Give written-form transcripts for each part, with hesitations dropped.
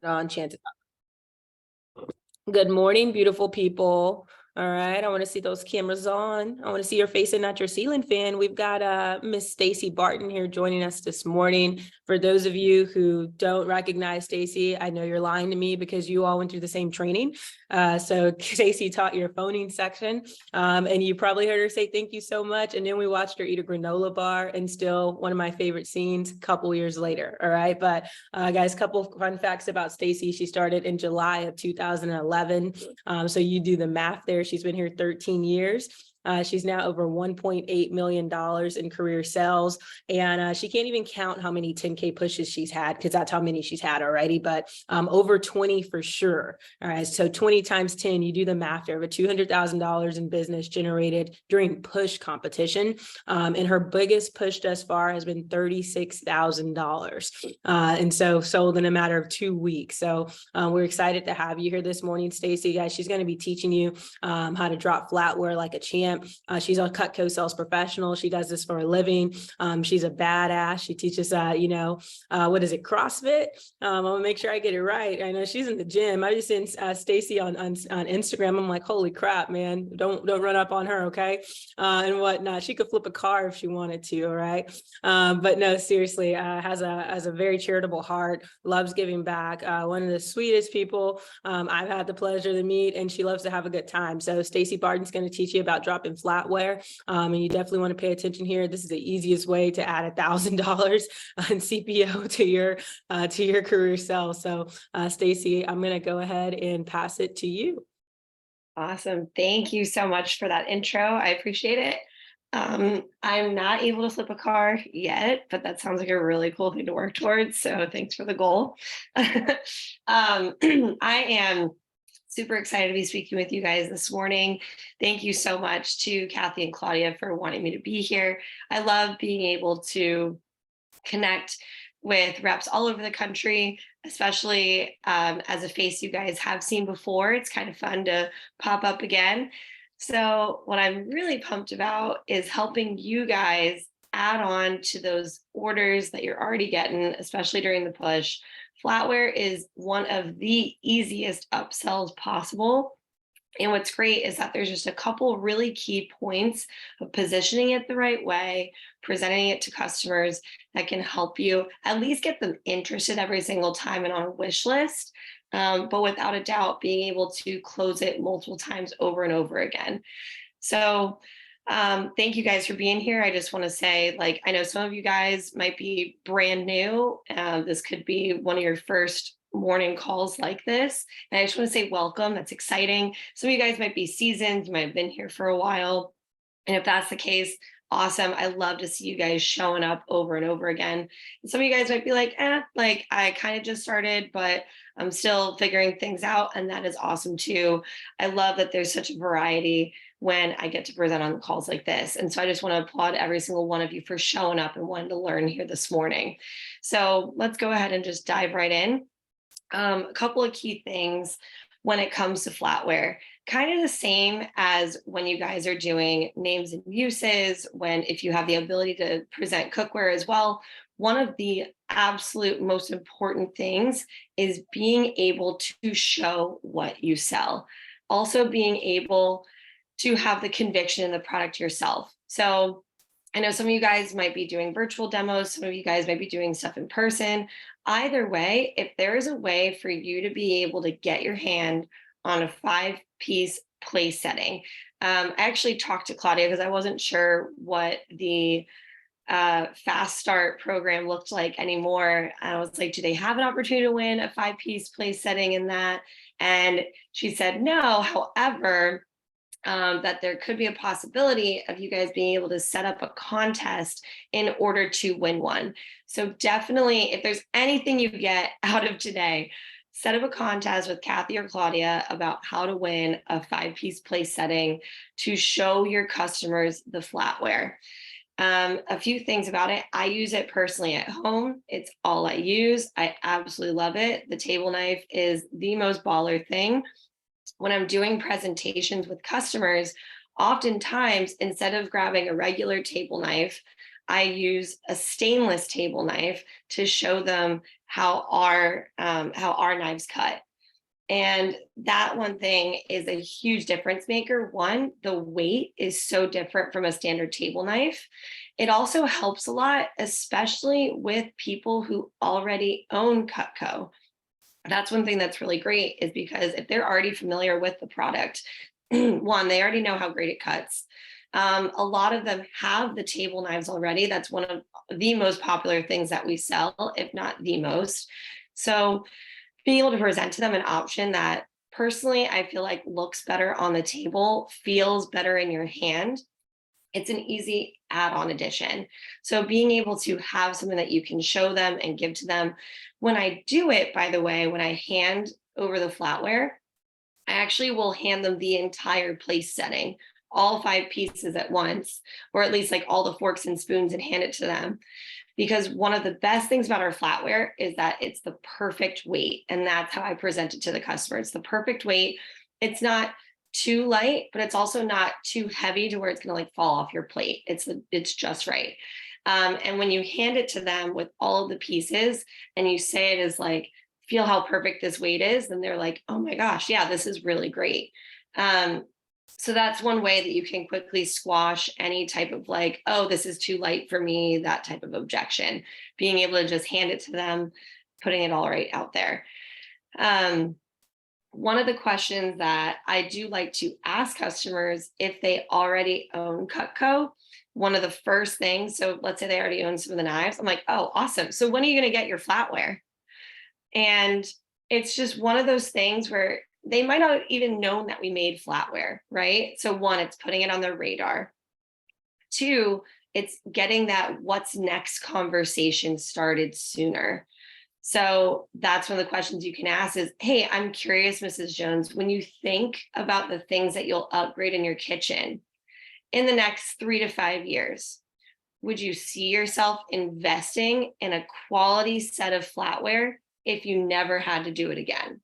On chance. Good morning, beautiful people. All right, I want to see those cameras on. I want to see your face and not your ceiling fan. We've got Miss Stacie Barton here joining us this morning. For those of you who don't recognize Stacie, I know you're lying to me because you all went through the same training. So Stacie taught your phoning section, and you probably heard her say thank you so much. And then we watched her eat a granola bar, and still one of my favorite scenes a couple years later. All right, but guys, a couple of fun facts about Stacie. She started in July of 2011. So you do the math there. She's been here 13 years. She's now over $1.8 million in career sales, and she can't even count how many 10K pushes she's had because that's how many she's had already, but over 20 for sure. All right, so 20 times 10, you do the math there, but $200,000 in business generated during push competition, and her biggest push thus far has been $36,000, and so sold in a matter of 2 weeks. So we're excited to have you here this morning, Stacie. Guys, she's going to be teaching you how to drop flatware like a champ. She's a Cutco sales professional. She does this for a living. She's a badass. She teaches, what is it, CrossFit? I'm gonna make sure I get it right. I know she's in the gym. I just seen Stacie on Instagram. I'm like, holy crap, man! Don't run up on her, okay? And whatnot. She could flip a car if she wanted to. All right, but no, seriously, has a very charitable heart. Loves giving back. One of the sweetest people I've had the pleasure to meet, and she loves to have a good time. So Stacie Barton's going to teach you about dropping Flatware, and you definitely want to pay attention here. This is the easiest way to add $1,000 in CPO to your career sales. So Stacie, I'm going to go ahead and pass it to you. Awesome. Thank you so much for that intro. I appreciate it. I'm not able to flip a car yet, but that sounds like a really cool thing to work towards. So thanks for the goal. I am super excited to be speaking with you guys this morning. Thank you so much to Kathy and Claudia for wanting me to be here. I love being able to connect with reps all over the country, especially as a face you guys have seen before. It's kind of fun to pop up again. So what I'm really pumped about is helping you guys add on to those orders that you're already getting, especially during the push. Flatware is one of the easiest upsells possible. And what's great is that there's just a couple really key points of positioning it the right way, presenting it to customers that can help you at least get them interested every single time and on a wish list. But without a doubt, being able to close it multiple times over and over again. So thank you guys for being here. I just want to say, like, I know some of you guys might be brand new. This could be one of your first morning calls like this. And I just want to say welcome. That's exciting. Some of you guys might be seasoned. You might have been here for a while. And if that's the case, awesome. I love to see you guys showing up over and over again. And some of you guys might be like, like I kind of just started, but I'm still figuring things out. And that is awesome too. I love that there's such a variety when I get to present on calls like this. And so I just want to applaud every single one of you for showing up and wanting to learn here this morning. So let's go ahead and just dive right in. A couple of key things when it comes to flatware, kind of the same as when you guys are doing names and uses, if you have the ability to present cookware as well. One of the absolute most important things is being able to show what you sell. Also being able to have the conviction in the product yourself. So I know some of you guys might be doing virtual demos. Some of you guys might be doing stuff in person. Either way, if there is a way for you to be able to get your hand on a 5-piece place setting. I actually talked to Claudia because I wasn't sure what the fast start program looked like anymore. I was like, do they have an opportunity to win a 5-piece place setting in that? And she said no. However, that there could be a possibility of you guys being able to set up a contest in order to win one. So definitely, if there's anything you get out of today, set up a contest with Kathy or Claudia about how to win a 5-piece place setting to show your customers the flatware. A few things about it. I use it personally at home. It's all I use. I absolutely love it. The table knife is the most baller thing. When I'm doing presentations with customers, oftentimes, instead of grabbing a regular table knife, I use a stainless table knife to show them how our knives cut. And that one thing is a huge difference maker. One, the weight is so different from a standard table knife. It also helps a lot, especially with people who already own Cutco. That's one thing that's really great, is because if they're already familiar with the product, one, they already know how great it cuts. A lot of them have the table knives already. That's one of the most popular things that we sell, if not the most. So being able to present to them an option that personally I feel like looks better on the table, feels better in your hand, it's an easy add-on addition. So being able to have something that you can show them and give to them. When I do it, by the way, when I hand over the flatware, I actually will hand them the entire place setting, all 5 pieces at once, or at least like all the forks and spoons, and hand it to them. Because one of the best things about our flatware is that it's the perfect weight. And that's how I present it to the customer. It's the perfect weight. It's not too light, but it's also not too heavy to where it's going to like fall off your plate. It's just right. And when you hand it to them with all of the pieces and you say it is like, feel how perfect this weight is, then they're like, oh my gosh, yeah, this is really great. So that's one way that you can quickly squash any type of like, oh, this is too light for me, that type of objection, being able to just hand it to them, putting it all right out there. One of the questions that I do like to ask customers, if they already own Cutco, one of the first things, so let's say they already own some of the knives, I'm like, oh, awesome. So when are you going to get your flatware? And it's just one of those things where they might not even known that we made flatware, right? So one, it's putting it on their radar. Two, it's getting that what's next conversation started sooner. So that's one of the questions you can ask is, hey, I'm curious, Mrs. Jones, when you think about the things that you'll upgrade in your kitchen in the next 3 to 5 years, would you see yourself investing in a quality set of flatware if you never had to do it again?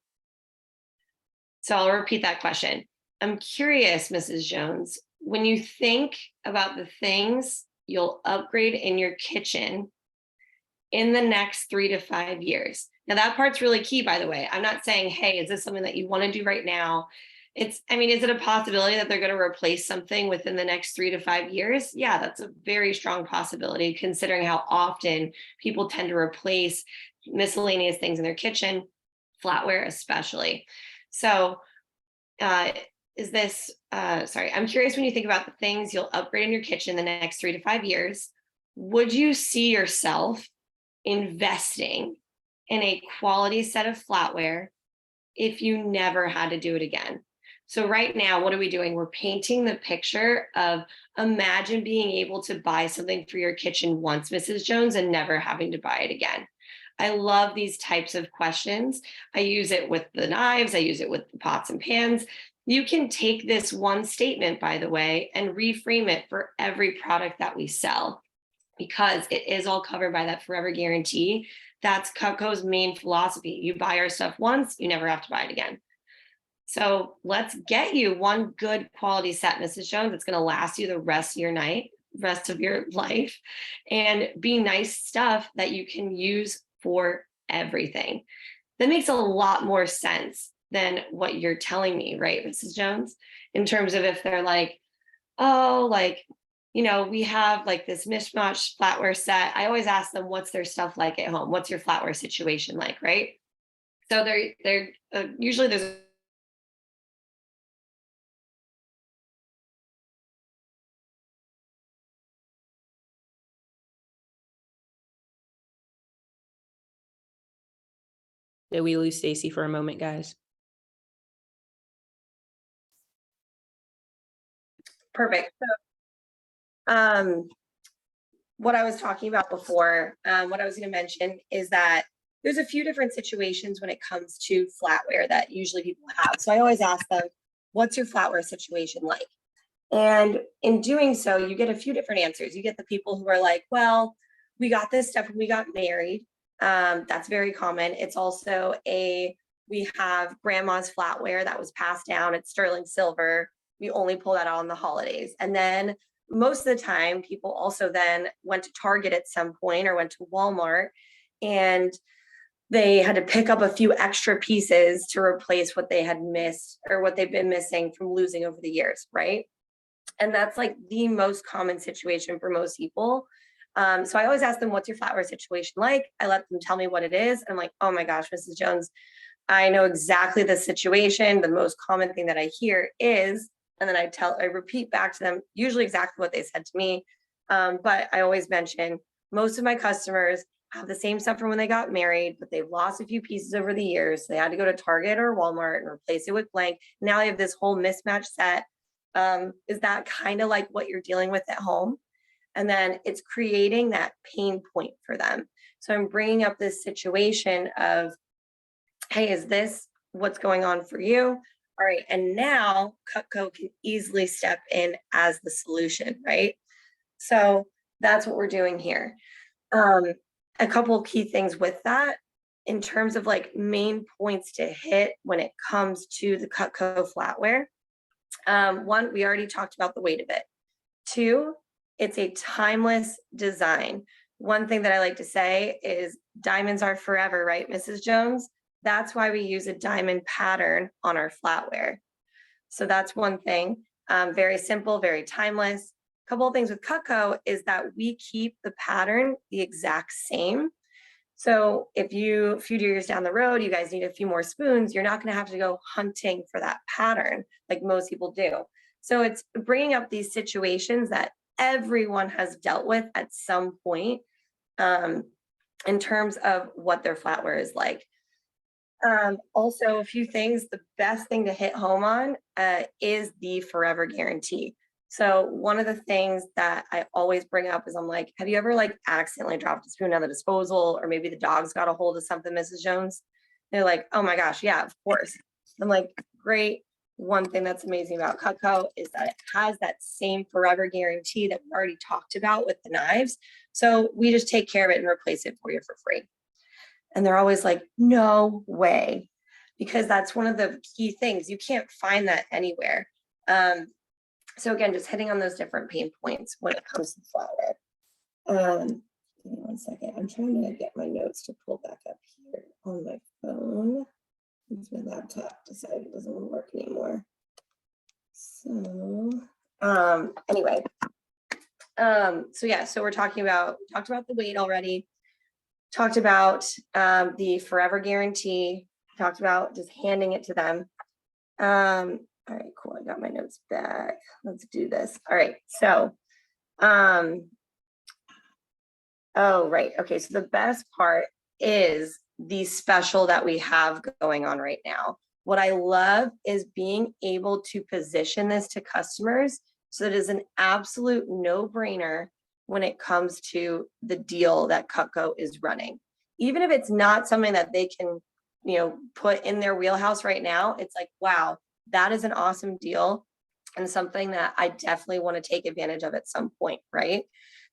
So I'll repeat that question. I'm curious, Mrs. Jones, when you think about the things you'll upgrade in your kitchen in the next 3 to 5 years. Now that part's really key, by the way. I'm not saying, hey, is this something that you want to do right now? Is it a possibility that they're going to replace something within the next 3 to 5 years? Yeah, that's a very strong possibility, considering how often people tend to replace miscellaneous things in their kitchen, flatware especially. So I'm curious, when you think about the things you'll upgrade in your kitchen in the next 3 to 5 years, would you see yourself investing in a quality set of flatware if you never had to do it again? So right now, what are we doing? We're painting the picture of, imagine being able to buy something for your kitchen once, Mrs. Jones, and never having to buy it again. I love these types of questions. I use it with the knives. I use it with the pots and pans. You can take this one statement, by the way, and reframe it for every product that we sell, because it is all covered by that forever guarantee. That's Cutco's main philosophy. You buy our stuff once, you never have to buy it again. So let's get you one good quality set, Mrs. Jones. It's going to last you the rest of your life, and be nice stuff that you can use for everything. That makes a lot more sense than what you're telling me, right, Mrs. Jones? In terms of if they're like, oh, like, we have like this mishmash flatware set. I always ask them, what's their stuff like at home? What's your flatware situation like, right? So they're usually there's Did we lose Stacie for a moment, guys? perfect. So, what I was talking about before, what I was going to mention is that there's a few different situations when it comes to flatware that usually people have. So I always ask them, what's your flatware situation like? And in doing so, you get a few different answers. You get the people who are like, well, we got this stuff when we got married. That's very common. It's also we have grandma's flatware that was passed down. It's sterling silver. We only pull that out on the holidays. And then most of the time, people also then went to Target at some point or went to Walmart, and they had to pick up a few extra pieces to replace what they had missed or what they've been missing from losing over the years, right? And that's like the most common situation for most people. So I always ask them, what's your flatware situation like? I let them tell me what it is. I'm like, oh my gosh, Mrs. Jones, I know exactly the situation. The most common thing that I hear is, and then I repeat back to them, usually exactly what they said to me. But I always mention most of my customers have the same stuff from when they got married, but they've lost a few pieces over the years. So they had to go to Target or Walmart and replace it with blank. Now they have this whole mismatch set. Is that kind of like what you're dealing with at home? And then it's creating that pain point for them. So I'm bringing up this situation of, hey, is this what's going on for you? All right, and now Cutco can easily step in as the solution, right? So that's what we're doing here. A couple of key things with that in terms of like main points to hit when it comes to the Cutco flatware. One, we already talked about the weight of it. Two, it's a timeless design. One thing that I like to say is diamonds are forever, right, Mrs. Jones? That's why we use a diamond pattern on our flatware. So that's one thing. Very simple, very timeless. A couple of things with Cutco is that we keep the pattern the exact same. So if a few years down the road, you guys need a few more spoons, you're not going to have to go hunting for that pattern like most people do. So it's bringing up these situations that everyone has dealt with at some point in terms of what their flatware is like. Also, a few things, the best thing to hit home on is the forever guarantee. So one of the things that I always bring up is I'm like, have you ever like accidentally dropped a spoon on the disposal, or maybe the dog's got a hold of something, Mrs. Jones? They're like, oh my gosh, yeah, of course. I'm like, great. One thing that's amazing about Cutco is that it has that same forever guarantee that we already talked about with the knives. So we just take care of it and replace it for you for free. And they're always like, no way, because that's one of the key things. You can't find that anywhere. So again, just hitting on those different pain points when it comes to flatware. Give me 1 second. I'm trying to get my notes to pull back up here on my phone. My laptop decided it doesn't want to work anymore. So anyway, so yeah, so we're talked about the weight already. Talked about the forever guarantee, talked about just handing it to them. All right, cool. I got my notes back. Let's do this. All right. So, oh, right. Okay. So the best part is the special that we have going on right now. What I love is being able to position this to customers so that it is an absolute no-brainer when it comes to the deal that Cutco is running. Even if it's not something that they can, put in their wheelhouse right now, it's like, wow, that is an awesome deal and something that I definitely want to take advantage of at some point, right?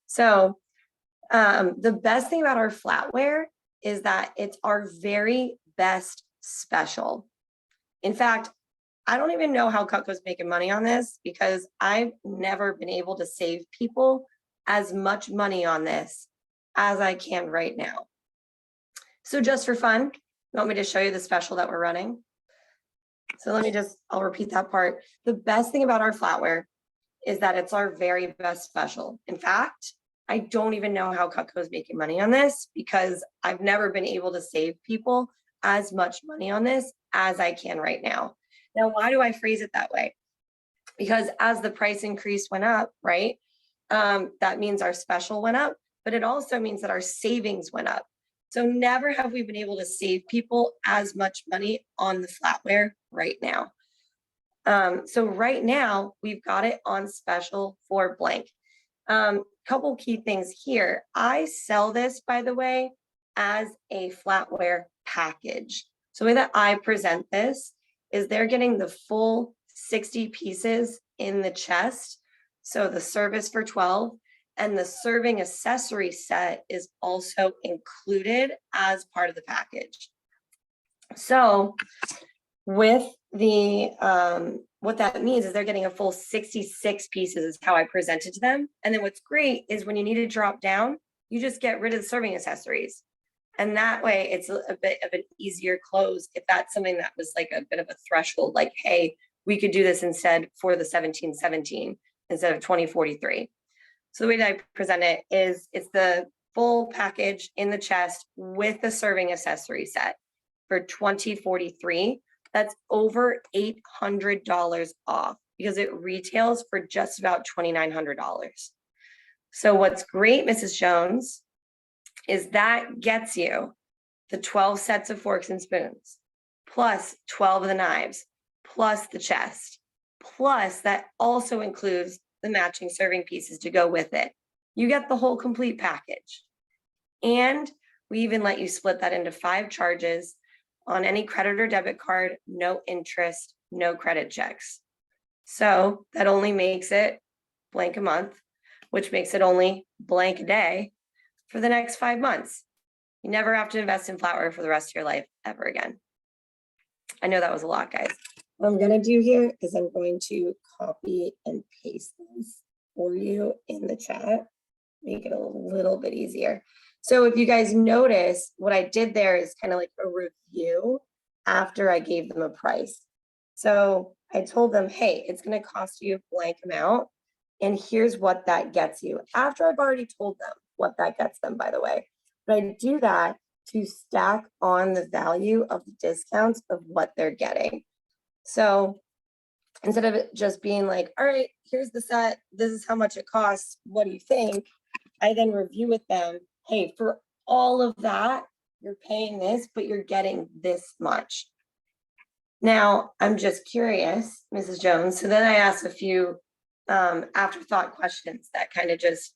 So the best thing about our flatware is that it's our very best special. In fact, I don't even know how Cutco's making money on this, because I've never been able to save people as much money on this as I can right now. So just for fun, you want me to show you the special that we're running? So I'll repeat that part. The best thing about our flatware is that it's our very best special. In fact, I don't even know how Cutco is making money on this, because I've never been able to save people as much money on this as I can right now. Now, why do I phrase it that way? Because as the price increase went up, right, that means our special went up, but it also means that our savings went up. So never have we been able to save people as much money on the flatware right now. So right now we've got it on special for blank. Couple key things here. I sell this, by the way, as a flatware package. So the way that I present this is they're getting the full 60 pieces in the chest. So the service for 12 and the serving accessory set is also included as part of the package. So with the, what that means is they're getting a full 66 pieces is how I presented to them. And then what's great is when you need to drop down, you just get rid of the serving accessories. And that way it's a bit of an easier close if that's something that was like a bit of a threshold, like, hey, we could do this instead for the 1717 instead of 2043. So the way that I present it is it's the full package in the chest with the serving accessory set for 2043. That's over $800 off because it retails for just about $2,900. So what's great, Mrs. Jones, is that gets you the 12 sets of forks and spoons, plus 12 of the knives, plus the chest, plus that also includes the matching serving pieces to go with it. You get the whole complete package. And we even let you split that into 5 charges on any credit or debit card, no interest, no credit checks. So that only makes it blank a month, which makes it only blank a day for the next 5 months. You never have to invest in Flatware for the rest of your life ever again. I know that was a lot, guys. What I'm gonna do here is I'm going to copy and paste this for you in the chat, make it a little bit easier. So if you guys notice, what I did there is kind of like a review after I gave them a price. So I told them, hey, it's gonna cost you a blank amount, and here's what that gets you. After I've already told them what that gets them, by the way. But I do that to stack on the value of the discounts of what they're getting. So instead of it just being like, all right, here's the set, this is how much it costs, what do you think? I then review with them, hey, for all of that, you're paying this, but you're getting this much. Now, I'm just curious, Mrs. Jones. So then I asked a few afterthought questions that kind of just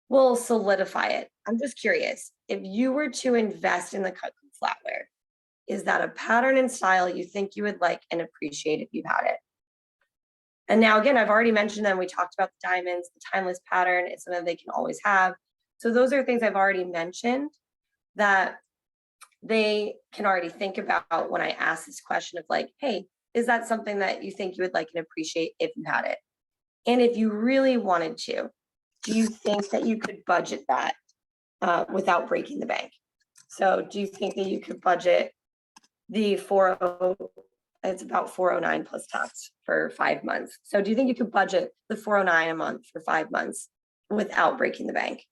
will solidify it. I'm just curious, if you were to invest in the cut flatware, is that a pattern and style you think you would like and appreciate if you've had it? And now again, I've already mentioned them. We talked about the diamonds, the timeless pattern. It's something they can always have. So those are things I've already mentioned that they can already think about when I ask this question of like, hey, is that something that you think you would like and appreciate if you had it? And if you really wanted to, do you think that you could budget that without breaking the bank? So do you think that you could budget the 40, it's about 409 plus tax for 5 months. So do you think you could budget the 409 a month for 5 months without breaking the bank?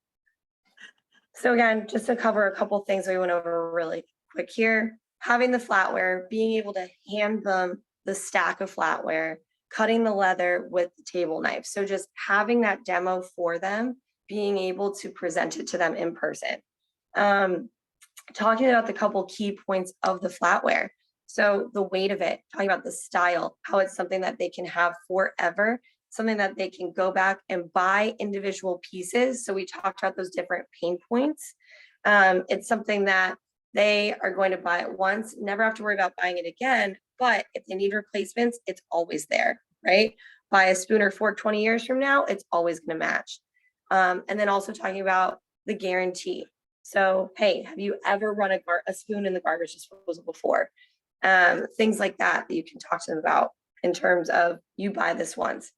So again, just to cover a couple things we went over really quick here, having the flatware, being able to hand them the stack of flatware, cutting the leather with the table knife. So just having that demo for them, being able to present it to them in person. Talking about the couple key points of the flatware. So the weight of it, talking about the style, how it's something that they can have forever, something that they can go back and buy individual pieces. So we talked about those different pain points. It's something that they are going to buy it once, never have to worry about buying it again. But if they need replacements, it's always there, right? Buy a spoon or fork 20 years from now, it's always going to match. And then also talking about the guarantee. So, hey, have you ever run a spoon in the garbage disposal before? Things like that you can talk to them about in terms of you buy this once.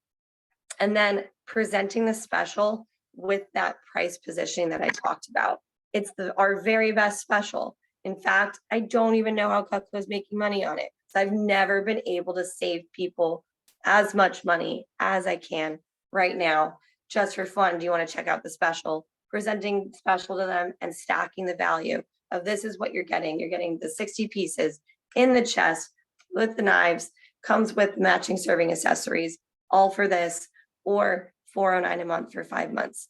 And then presenting the special with that price positioning that I talked about. It's our very best special. In fact, I don't even know how Cutco is making money on it. So I've never been able to save people as much money as I can right now, just for fun. Do you want to check out the special? Presenting special to them and stacking the value of this is what you're getting. You're getting the 60 pieces in the chest with the knives, comes with matching serving accessories, all for this, or $409 a month for 5 months.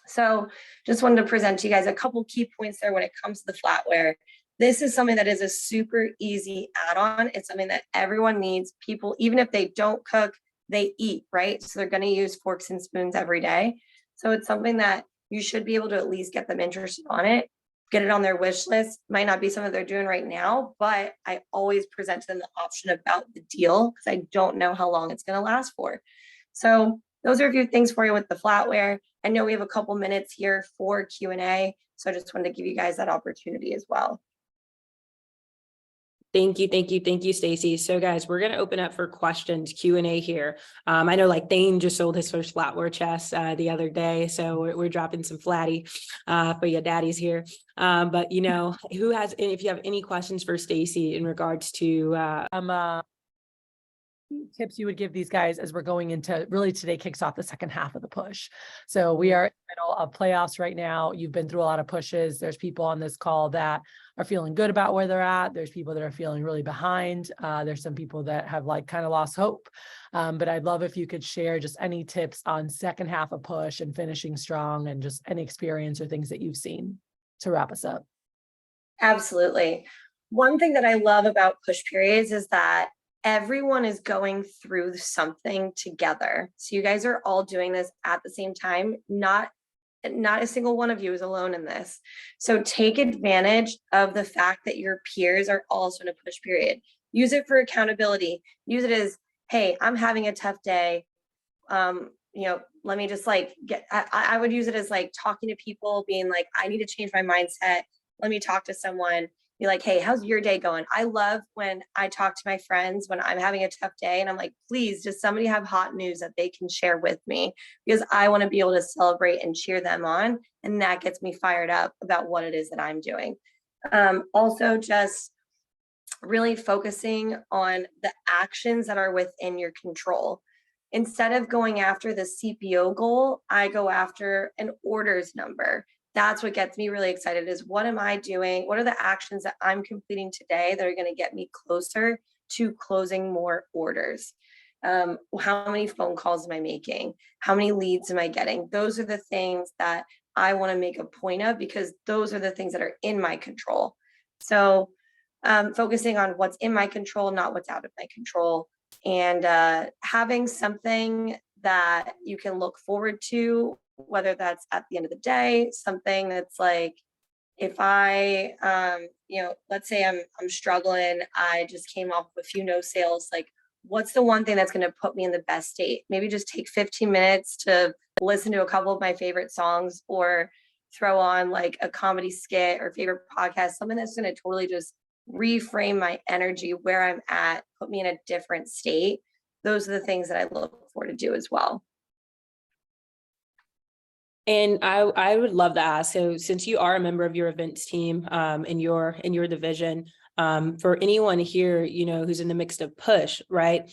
So just wanted to present to you guys a couple key points there when it comes to the flatware. This is something that is a super easy add-on. It's something that everyone needs. People, even if they don't cook, they eat, right? So they're going to use forks and spoons every day. So it's something that you should be able to at least get them interested on it, get it on their wish list. Might not be something they're doing right now, but I always present to them the option about the deal because I don't know how long it's going to last for. So those are a few things for you with the flatware. I know we have a couple minutes here for Q&A, so I just wanted to give you guys that opportunity as well. Thank you, thank you, thank you, Stacie. So guys, we're gonna open up for questions, Q&A here. I know like Thane just sold his first Flatware chest the other day, so we're dropping some flatty for your daddies here. But you know, who has, if you have any questions for Stacie in regards to tips you would give these guys as we're going into, really today kicks off the second half of the push. So we are in the middle of playoffs right now. You've been through a lot of pushes. There's people on this call that are feeling good about where they're at. There's people that are feeling really behind. There's some people that have like kind of lost hope. But I'd love if you could share just any tips on second half of push and finishing strong, and just any experience or things that you've seen to wrap us up. Absolutely. One thing that I love about push periods is that everyone is going through something together. So you guys are all doing this at the same time. Not a single one of you is alone in this. So take advantage of the fact that your peers are also in a push period. Use it for accountability. Use it as, hey, I'm having a tough day. Let me just like I would use it as like talking to people, being like, I need to change my mindset. Let me talk to someone. Be like, hey, how's your day going? I love when I talk to my friends when I'm having a tough day, and I'm like, please, does somebody have hot news that they can share with me? Because I want to be able to celebrate and cheer them on. And that gets me fired up about what it is that I'm doing. Also, just really focusing on the actions that are within your control. Instead of going after the CPO goal, I go after an orders number. That's what gets me really excited, is what am I doing? What are the actions that I'm completing today that are going to get me closer to closing more orders? How many phone calls am I making? How many leads am I getting? Those are the things that I want to make a point of, because those are the things that are in my control. So focusing on what's in my control, not what's out of my control, and having something that you can look forward to, whether that's at the end of the day, something that's like, if I, let's say I'm struggling, I just came off a few no sales, like, what's the one thing that's going to put me in the best state? Maybe just take 15 minutes to listen to a couple of my favorite songs, or throw on like a comedy skit or favorite podcast, something that's going to totally just reframe my energy where I'm at, put me in a different state. Those are the things that I look forward to do as well. And I would love to ask, so since you are a member of your events team in your division, for anyone here, you know, who's in the mix of push, right?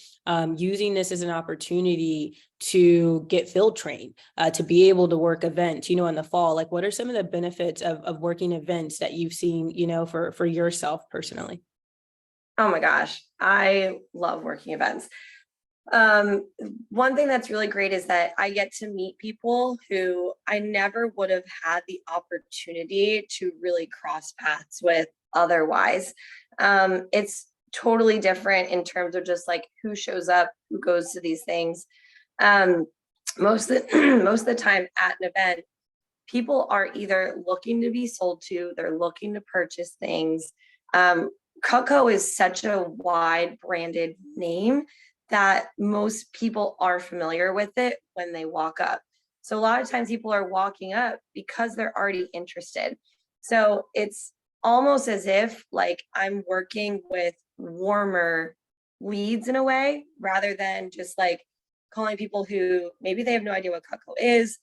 Using this as an opportunity to get field trained, to be able to work events, you know, in the fall, like what are some of the benefits of working events that you've seen, you know, for yourself personally? Oh my gosh, I love working events. One thing that's really great is that I get to meet people who I never would have had the opportunity to really cross paths with otherwise. It's totally different in terms of just like who shows up, who goes to these things. Most of the time at an event, people are either looking to be sold to, they're looking to purchase things. Cutco is such a wide branded name that most people are familiar with it when they walk up. So a lot of times people are walking up because they're already interested. So it's almost as if like I'm working with warmer leads in a way, rather than just like calling people who maybe they have no idea what Cutco is,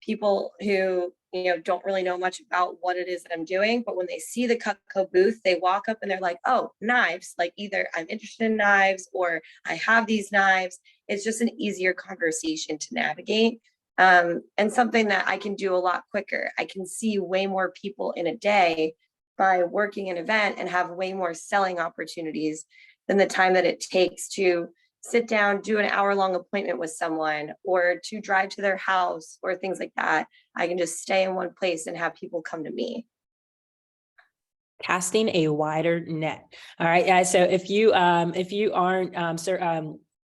people who, you know, don't really know much about what it is that I'm doing. But when they see the Cutco booth, they walk up and they're like, oh, knives, like either I'm interested in knives or I have these knives. It's just an easier conversation to navigate, and something that I can do a lot quicker. I can see way more people in a day by working an event and have way more selling opportunities than the time that it takes to sit down, do an hour-long appointment with someone, or to drive to their house, or things like that. I can just stay in one place and have people come to me. Casting a wider net. All right. Yeah. So if you aren't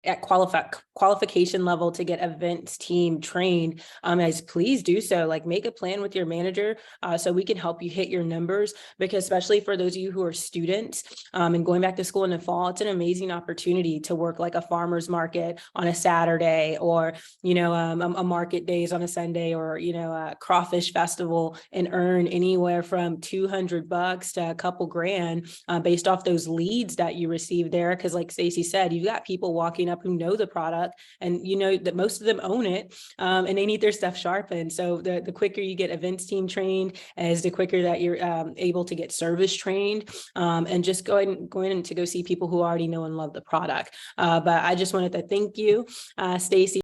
at qualification level to get events team trained, as please do so. Like, make a plan with your manager so we can help you hit your numbers, because especially for those of you who are students and going back to school in the fall, it's an amazing opportunity to work like a farmer's market on a Saturday, or, you know, a market days on a Sunday, or, you know, a crawfish festival, and earn anywhere from $200 to a couple grand based off those leads that you receive there. Because like Stacie said, you've got people walking up who know the product, and you know that most of them own it, and they need their stuff sharpened. So the quicker you get events team trained, as the quicker that you're able to get service trained, and just going to go see people who already know and love the product. But I just wanted to thank you, Stacie,